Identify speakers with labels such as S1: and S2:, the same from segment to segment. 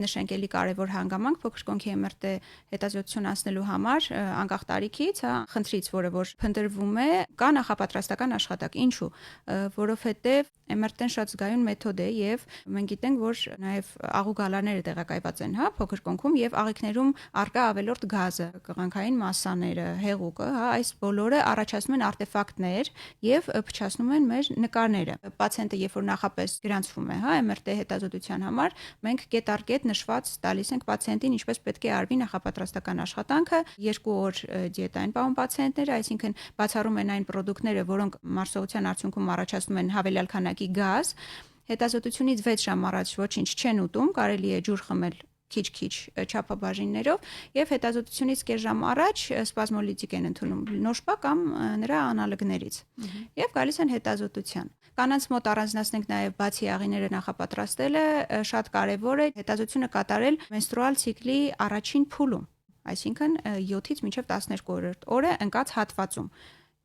S1: Նշենք էլի կարևոր հանգամանք փոքր կոնքի MRT հետազոտություն անցնելու համար անկախ տարիքից, խնդրից, որը որ փնտրվում է, կա նախապատրաստական աշխատանք։ Ինչու՞, որովհետև MRT-ն շատ զգայուն մեթոդ է եւ մենք գիտենք, որ նաեւ աղու գալարները տեղակայված են, փոքր կոնքում եւ աղիքներում արկա ավելորդ գազը, կղանքային մասսաները, հեղուկը, այս բոլորը առաջացնում են արտեֆակտներ եւ փչացնում են մեր նկարները։ Պացիենտը երբ որ նախապես գրանցվում է, MRT հետազոտության համար, մենք կետ առ կետ նշված տալիս ենք պացիենտին ինչպես պետք է արվի նախապատրաստական աշխատանքը, 2 օր դիետային պահում պացիենտները, այսինքն բացառում են այն պրոդուկտները, որոնք մարսողության արդյունքում առաջացնում են հավելյալ քանակի գազ։ Հետազոտությունից 6 ժամ առաջ ոչինչ չեն ուտում, կարելի է ջուր խմել քիչ-քիչ չափաբաժիններով եւ հետազոտությունից կես ժամ առաջ սպազմոլիտիկ են ընդունում նոշպա կամ նրա անալոգներից եւ գալիս են հետազոտության։ Կանանց մոտ առանձնացնենք նաեւ բացի աղիները նախապատրաստելը, շատ կարեւոր է հետազոտությունը կատարել մենստրուալ ցիկլի առաջին փուլում, այսինքն 7-ից մինչեւ 12-րդ օրը ընկած հատվածում։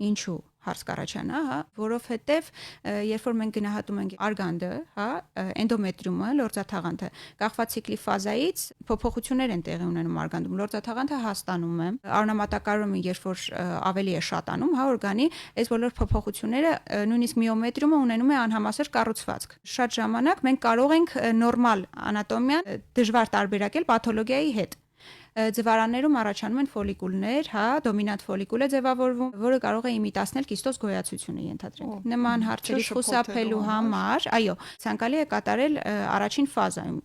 S1: Ինչու հարց կառաջանա, որովհետև երբ որ մենք գնահատում ենք արգանդը, էնդոմետրիումը, լորձաթաղանթը, կախված ցիկլի ֆազայից փոփոխություններ են տեղի ունենում արգանդում։ Լորձաթաղանթը հաստանում է, արյունամատակարարումը երբ որ ավելի է շատանում, օրգանի, այս բոլոր փոփոխությունները նույնիսկ միոմետրիումը ունենում է անհամասեր կառուցվածք։ Շատ ժամանակ մենք կարող ենք նորմալ անատոմիան դժվար տարբերակել պաթոլոգիայի հետ։ Ձվարաններում առաջանում են ֆոլիկուլներ, դոմինանտ ֆոլիկուլ է ձևավորվում, որը կարող է իմիտացնել կիստոզ գոյացությունը ենթադրենք։ Նման հարցերից խուսափելու համար, այո, ցանկալի է կատարել առաջին ֆազայում